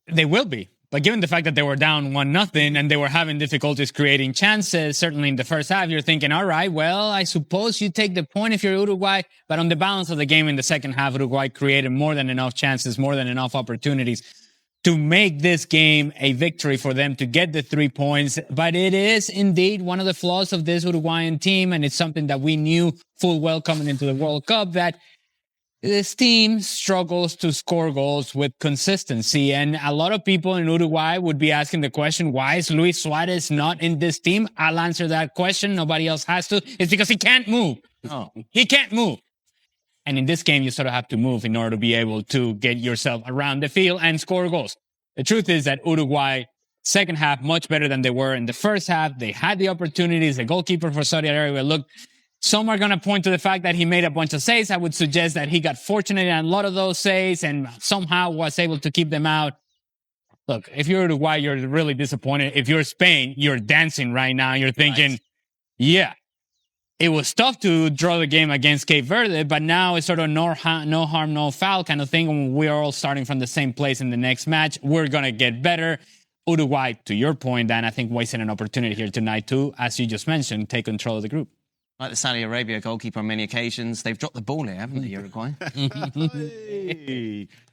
They will be. But given the fact that they were down 1-0 and they were having difficulties creating chances, certainly in the first half, you're thinking, all right, well, I suppose you take the point if you're Uruguay. But on the balance of the game in the second half, Uruguay created more than enough chances, more than enough opportunities to make this game a victory for them to get the 3 points. But it is indeed one of the flaws of this Uruguayan team, and it's something that we knew full well coming into the World Cup, that this team struggles to score goals with consistency. And a lot of people in Uruguay would be asking the question, why is Luis Suarez not in this team? I'll answer that question. Nobody else has to. It's because he can't move. Oh. He can't move. And in this game, you sort of have to move in order to be able to get yourself around the field and score goals. The truth is that Uruguay, second half, much better than they were in the first half. They had the opportunities. The goalkeeper for Saudi Arabia looked. Some are going to point to the fact that he made a bunch of saves. I would suggest that he got fortunate in a lot of those saves and somehow was able to keep them out. Look, if you're Uruguay, you're really disappointed. If you're Spain, you're dancing right now. You're thinking, yeah, it was tough to draw the game against Cape Verde, but now it's sort of no harm, no foul kind of thing. We're all starting from the same place in the next match. We're going to get better. Uruguay, to your point, Dan, I think wasting an opportunity here tonight to, as you just mentioned, take control of the group. Like the Saudi Arabia goalkeeper on many occasions, they've dropped the ball here, haven't they, Uruguay?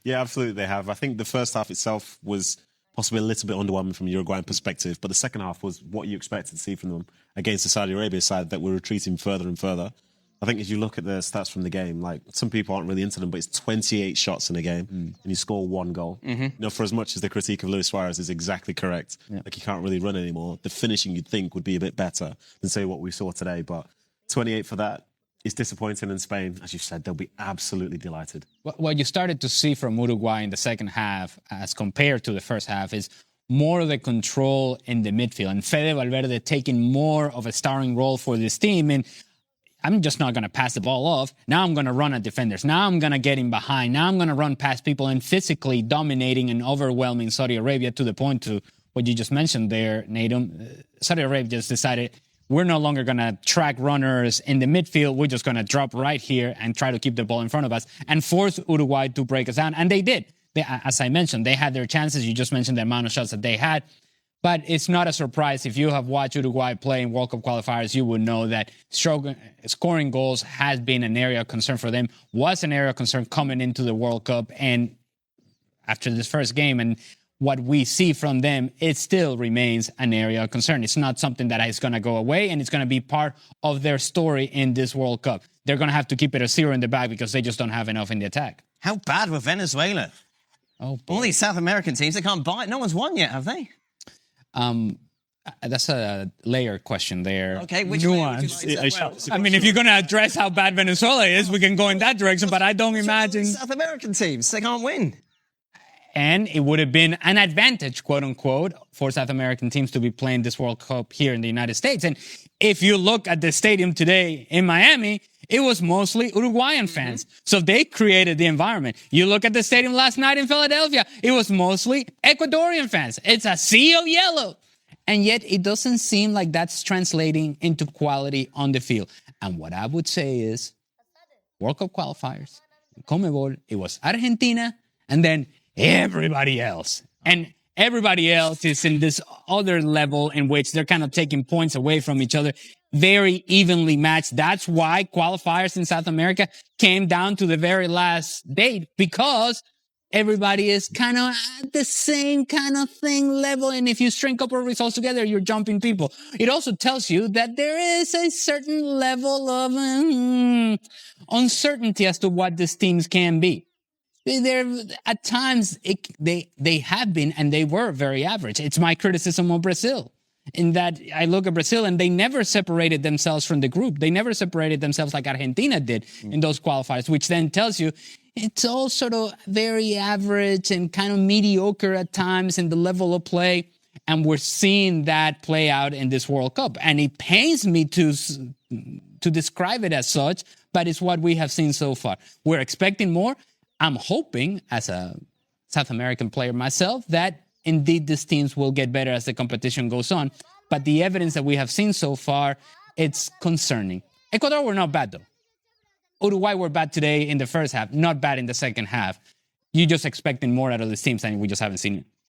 Yeah, absolutely they have. I think the first half itself was possibly a little bit underwhelming from a Uruguayan perspective, but the second half was what you expected to see from them against the Saudi Arabia side that were retreating further and further. I think if you look at the stats from the game, like some people aren't really into them, but it's 28 shots in a game and you score 1 goal. You know, for as much as the critique of Luis Suarez is exactly correct, like he can't really run anymore, the finishing you'd think would be a bit better than say what we saw today, but 28 for that is disappointing in Spain. As you said, they'll be absolutely delighted. What you started to see from Uruguay in the second half as compared to the first half is more of the control in the midfield and Fede Valverde taking more of a starring role for this team. And I'm just not going to pass the ball off. Now I'm going to run at defenders. Now I'm going to get in behind. Now I'm going to run past people and physically dominating and overwhelming Saudi Arabia to the point to what you just mentioned there, Natum. Saudi Arabia just decided, we're no longer going to track runners in the midfield. We're just going to drop right here and try to keep the ball in front of us and force Uruguay to break us down. And they did. As I mentioned, they had their chances. You just mentioned the amount of shots that they had. But it's not a surprise. If you have watched Uruguay play in World Cup qualifiers, you would know that scoring goals has been an area of concern for them, was an area of concern coming into the World Cup. And after this first game and what we see from them, it still remains an area of concern. It's not something that is going to go away, and it's going to be part of their story in this World Cup. They're going to have to keep it a 0 in the back because they just don't have enough in the attack. How bad were Venezuela? Oh, boy. All these South American teams, they can't buy it. No one's won yet, have they? That's a layer question there. Okay, which nuance. Like I mean, if you're going to address how bad Venezuela is, we can go in that direction, but I don't imagine... South American teams, they can't win. And it would have been an advantage, quote unquote, for South American teams to be playing this World Cup here in the United States. And if you look at the stadium today in Miami, it was mostly Uruguayan fans. So they created the environment. You look at the stadium last night in Philadelphia, it was mostly Ecuadorian fans. It's a sea of yellow. And yet it doesn't seem like that's translating into quality on the field. And what I would say is World Cup qualifiers, CONMEBOL, it was Argentina and then everybody else. And everybody else is in this other level in which they're kind of taking points away from each other, very evenly matched. That's why qualifiers in South America came down to the very last date, because everybody is kind of at the same kind of thing level. And if you string a couple of results together, you're jumping people. It also tells you that there is a certain level of uncertainty as to what these teams can be. At times, they have been, and they were very average. It's my criticism of Brazil, in that I look at Brazil and they never separated themselves from the group. They never separated themselves like Argentina did in those qualifiers, which then tells you it's all sort of very average and kind of mediocre at times in the level of play. And we're seeing that play out in this World Cup. And it pains me to describe it as such, but it's what we have seen so far. We're expecting more. I'm hoping, as a South American player myself, that indeed these teams will get better as the competition goes on. But the evidence that we have seen so far, it's concerning. Ecuador were not bad, though. Uruguay were bad today in the first half, not bad in the second half. You're just expecting more out of these teams, and we just haven't seen it.